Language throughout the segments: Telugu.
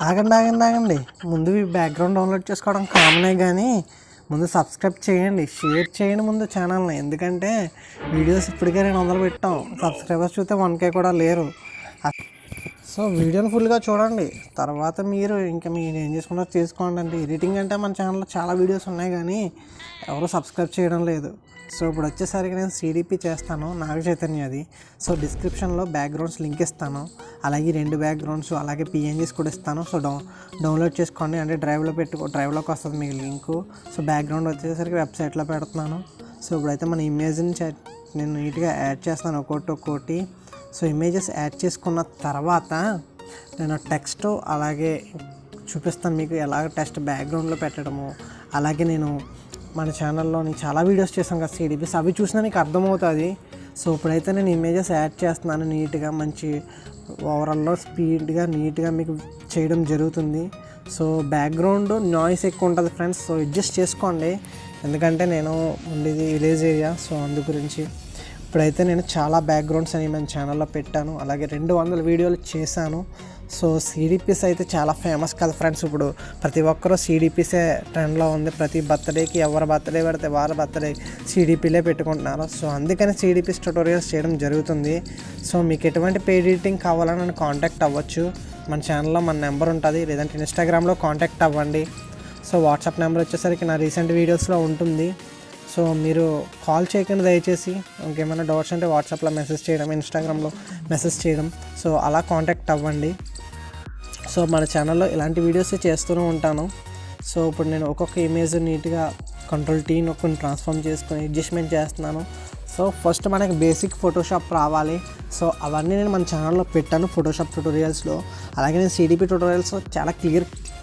ఆగండి. ముందు ఈ బ్యాక్గ్రౌండ్ డౌన్లోడ్ చేసుకోవడం కామనే కానీ ముందు సబ్స్క్రైబ్ చేయండి, షేర్ చేయండి ముందు ఛానల్ని. ఎందుకంటే వీడియోస్ ఇప్పటికే 200 పెట్టాం, సబ్స్క్రైబర్స్ చూస్తే 1K కూడా లేరు. సో వీడియోని ఫుల్గా చూడండి, తర్వాత మీరు ఏం చేసుకున్నారో చేసుకోండి. అంటే ఎడిటింగ్ అంటే మన ఛానల్లో చాలా వీడియోస్ ఉన్నాయి కానీ ఎవరు సబ్స్క్రైబ్ చేయడం లేదు. సో ఇప్పుడు వచ్చేసరికి నేను CDP చేస్తాను, నాగచైతన్యది. సో డిస్క్రిప్షన్లో బ్యాక్గ్రౌండ్స్ లింక్ ఇస్తాను, అలాగే 2 బ్యాక్గ్రౌండ్స్ అలాగే PNGs కూడా ఇస్తాను. సో డౌన్లోడ్ చేసుకోండి. అంటే డ్రైవ్లోకి వస్తుంది మీకు లింకు. సో బ్యాక్గ్రౌండ్ వచ్చేసరికి వెబ్సైట్లో పెడుతున్నాను. సో ఇప్పుడైతే మన ఇమేజ్ని నేను నీట్గా యాడ్ చేస్తాను ఒక్కోటి. సో ఇమేజెస్ యాడ్ చేసుకున్న తర్వాత నేను టెక్స్ట్ అలాగే చూపిస్తాను మీకు ఎలాగ టెక్స్ట్ బ్యాక్గ్రౌండ్లో పెట్టడము. అలాగే నేను మన ఛానల్లోని చాలా వీడియోస్ చేశాను కదా CDPs, అవి చూసినా నీకు అర్థమవుతుంది. సో ఇప్పుడైతే నేను ఇమేజెస్ యాడ్ చేస్తున్నాను నీట్గా, మంచి ఓవరాల్లో స్పీడ్గా నీట్గా మీకు చేయడం జరుగుతుంది. సో బ్యాక్గ్రౌండ్ నాయిస్ ఎక్కువ ఉంటుంది ఫ్రెండ్స్, సో అడ్జస్ట్ చేసుకోండి. ఎందుకంటే నేను ఉండేది విలేజ్ ఏరియా, సో అందు గురించి. ఇప్పుడైతే నేను చాలా బ్యాక్గ్రౌండ్స్ అని మన ఛానల్లో పెట్టాను, అలాగే 200 వీడియోలు చేశాను. సో CDPs అయితే చాలా ఫేమస్ కదా ఫ్రెండ్స్. ఇప్పుడు ప్రతి ఒక్కరూ CDPసే ట్రెండ్లో ఉంది. ప్రతి బర్త్డేకి ఎవరు బర్త్డే పెడితే వారి బర్త్డే CDPలే పెట్టుకుంటున్నారు. సో అందుకని CDPs ట్యుటోరియల్స్ చేయడం జరుగుతుంది. సో మీకు ఎటువంటి పెయిడ్ ఎడిటింగ్ కావాలని నన్ను కాంటాక్ట్ అవ్వచ్చు. మన ఛానల్లో మన నెంబర్ ఉంటుంది, లేదంటే ఇన్స్టాగ్రామ్లో కాంటాక్ట్ అవ్వండి. సో వాట్సాప్ నెంబర్ వచ్చేసరికి నా రీసెంట్ వీడియోస్లో ఉంటుంది. సో మీరు కాల్ చేయకుండా దయచేసి, ఇంకేమైనా డౌట్స్ అంటే వాట్సాప్లో మెసేజ్ చేయడం, ఇన్స్టాగ్రామ్లో మెసేజ్ చేయడం, సో అలా కాంటాక్ట్ అవ్వండి. సో మన ఛానల్లో ఇలాంటి వీడియోస్ చేస్తూనే ఉంటాను. సో ఇప్పుడు నేను ఒక్కొక్క ఇమేజ్ నీట్గా Ctrl+T నొక్కుని ట్రాన్స్ఫార్మ్ చేసుకొని అడ్జస్ట్మెంట్ చేస్తున్నాను. సో ఫస్ట్ మనకి బేసిక్ ఫోటోషాప్ రావాలి. సో అవన్నీ నేను మన ఛానల్లో పెట్టాను ఫోటోషాప్ ట్యుటోరియల్స్లో. అలాగే నేను CDP ట్యుటోరియల్స్లో చాలా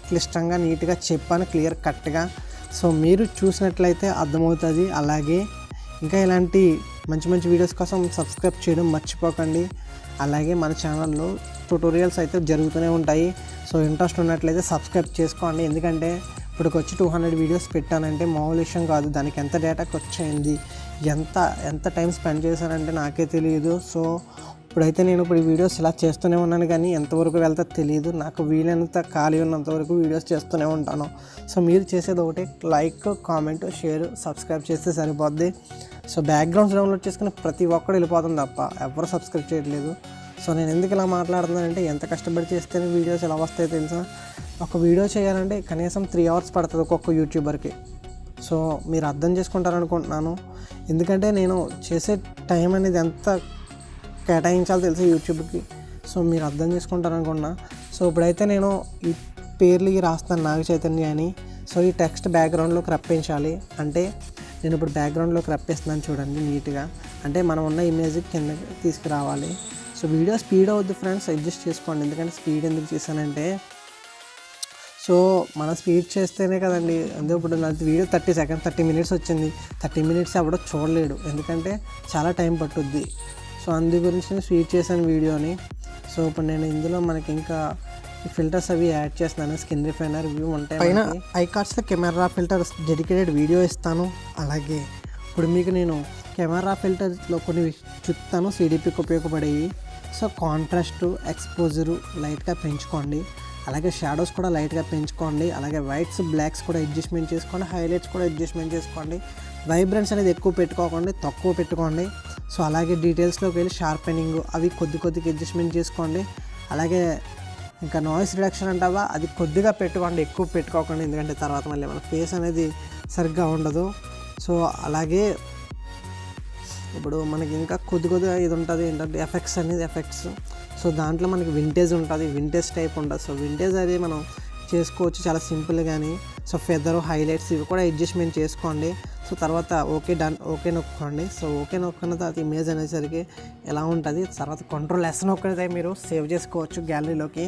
క్లిష్టంగా నీట్గా చెప్పాను, క్లియర్ కట్గా. సో మీరు చూసినట్లయితే అర్థమవుతుంది. అలాగే ఇంకా ఇలాంటి మంచి వీడియోస్ కోసం సబ్స్క్రైబ్ చేయడం మర్చిపోకండి. అలాగే మన ఛానల్లో ట్యుటోరియల్స్ అయితే జరుగుతూనే ఉంటాయి. సో ఇంట్రెస్ట్ ఉన్నట్లయితే సబ్స్క్రైబ్ చేసుకోండి. ఎందుకంటే ఇప్పటికొచ్చి 200 వీడియోస్ పెట్టానంటే మామూలు విషయం కాదు. దానికి ఎంత డేటా ఖర్చు అయింది, ఎంత టైం స్పెండ్ చేశానంటే నాకే తెలియదు. సో ఇప్పుడైతే నేను ఈ వీడియోస్ ఇలా చేస్తూనే ఉన్నాను, కానీ ఎంతవరకు వెళ్తా తెలియదు. నాకు వీలైనంత ఖాళీ ఉన్నంత వరకు వీడియోస్ చేస్తూనే ఉంటాను. సో మీరు చేసేది ఒకటి, లైక్, కామెంట్, షేర్, సబ్స్క్రైబ్ చేస్తే సరిపోద్ది. సో బ్యాక్గ్రౌండ్స్ డౌన్లోడ్ చేసుకుని ప్రతి ఒక్కడు వెళ్ళిపోతుంది తప్ప ఎవరు సబ్స్క్రైబ్ చేయట్లేదు. సో నేను ఎందుకు ఇలా మాట్లాడుతున్నానంటే ఎంత కష్టపడి చేస్తేనే వీడియోస్ ఎలా వస్తాయో తెలుసా. ఒక వీడియో చేయాలంటే కనీసం 3 hours పడుతుంది ఒక్కొక్క యూట్యూబర్కి. సో మీరు అర్థం చేసుకుంటారనుకుంటున్నాను. ఎందుకంటే నేను చేసే టైం అనేది ఎంత కేటాయించాలో తెలుసు యూట్యూబ్కి. సో మీరు అర్థం చేసుకుంటారనుకున్నా. సో ఇప్పుడైతే నేను ఈ పేర్లు రాస్తాను నాగచైతన్య అని. సో ఈ టెక్స్ట్ బ్యాక్గ్రౌండ్లోకి రప్పించాలి. అంటే నేను ఇప్పుడు బ్యాక్గ్రౌండ్లోకి రప్పిస్తున్నాను చూడండి నీట్గా. అంటే మనం ఉన్న ఇమేజ్ కిందకి తీసుకురావాలి. సో వీడియో స్పీడ్ అవుద్ది ఫ్రెండ్స్, అడ్జస్ట్ చేసుకోండి. ఎందుకంటే స్పీడ్ ఎందుకు చేశానంటే, సో మనం స్పీడ్ చేస్తేనే కదండి. అందుకే ఇప్పుడు నా వీడియో 30 minutes వచ్చింది. 30 minutes ఎవడో చూడలేడు, ఎందుకంటే చాలా టైం పట్టుద్ది. సో అందు గురించి నేను స్పీడ్ చేశాను వీడియోని. సో ఇప్పుడు నేను ఇందులో మనకి ఇంకా ఫిల్టర్స్ అవి యాడ్ చేస్తున్నాను. స్కిన్ రిఫైనర్ ఇవి ఉంటాయి. పైన ఐకార్డ్స్లో కెమెరా ఫిల్టర్స్ డెడికేటెడ్ వీడియో ఇస్తాను. అలాగే ఇప్పుడు మీకు నేను కెమెరా ఫిల్టర్స్లో కొన్ని చూస్తాను CDPకి ఉపయోగపడేవి. సో కాంట్రాస్ట్, ఎక్స్పోజరు లైట్గా పెంచుకోండి. అలాగే షాడోస్ కూడా లైట్గా పెంచుకోండి. అలాగే వైట్స్, బ్లాక్స్ కూడా అడ్జస్ట్మెంట్ చేసుకోండి. హైలైట్స్ కూడా అడ్జస్ట్మెంట్ చేసుకోండి. వైబ్రెన్స్ అనేది ఎక్కువ పెట్టుకోకండి, తక్కువ పెట్టుకోండి. సో అలాగే డీటెయిల్స్లోకి వెళ్ళి షార్పెనింగ్ అవి కొద్దిగా అడ్జస్ట్మెంట్ చేసుకోండి. అలాగే ఇంకా నాయిస్ రిడక్షన్ అంటావా, అది కొద్దిగా పెట్టుకోండి, ఎక్కువ పెట్టుకోకండి. ఎందుకంటే తర్వాత మళ్ళీ మన ఫేస్ అనేది సరిగ్గా ఉండదు. సో అలాగే ఇప్పుడు మనకి ఇంకా కొద్దిగా ఇది ఉంటుంది ఏంటంటే ఎఫెక్ట్స్. సో దాంట్లో మనకి వింటేజ్ ఉంటుంది, వింటేజ్ టైప్ ఉంటుంది. సో వింటేజ్ అది మనం చేసుకోవచ్చు చాలా సింపుల్. కానీ సో ఫెదర్, హైలైట్స్ ఇవి కూడా అడ్జస్ట్మెంట్ చేసుకోండి. సో తర్వాత ఓకే నొక్కండి. సో ఓకే నొక్కున్న తర్వాత ఇమేజ్ అనేసరికి ఎలా ఉంటుంది. తర్వాత Ctrl+S నొక్కితే మీరు సేవ్ చేసుకోవచ్చు గ్యాలరీలోకి.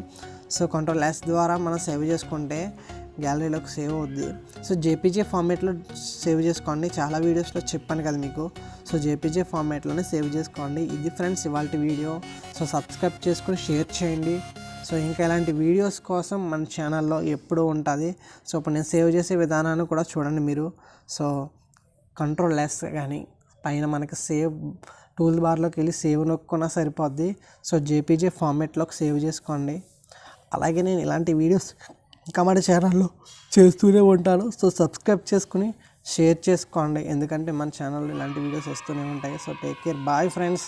సో Ctrl+S ద్వారా మనం సేవ్ చేసుకుంటే గ్యాలరీలోకి సేవ్ అవుద్ది. సో JPG ఫార్మేట్లో సేవ్ చేసుకోండి. చాలా వీడియోస్లో చెప్పాను కదా మీకు. సో JPG ఫార్మేట్లోనే సేవ్ చేసుకోండి. ఇది ఫ్రెండ్స్ ఇవాళ వీడియో. సో సబ్స్క్రైబ్ చేసుకొని షేర్ చేయండి. సో ఇంకా ఇలాంటి వీడియోస్ కోసం మన ఛానల్లో ఎప్పుడూ ఉంటుంది. సో ఇప్పుడు నేను సేవ్ చేసే విధానాన్ని కూడా చూడండి మీరు. సో Ctrl+S కానీ పైన మనకి సేవ్ టూల్ బార్లోకి వెళ్ళి సేవ్ నొక్కున్నా సరిపోద్ది. సో JPG ఫార్మేట్లోకి సేవ్ చేసుకోండి. అలాగే నేను ఇలాంటి వీడియోస్ ఇంకా మన ఛానల్లో చేస్తూనే ఉంటాను. సో సబ్స్క్రైబ్ చేసుకుని షేర్ చేసుకోండి, ఎందుకంటే మన ఛానల్లో ఇలాంటి వీడియోస్ వస్తూనే ఉంటాయి. So take care, bye friends.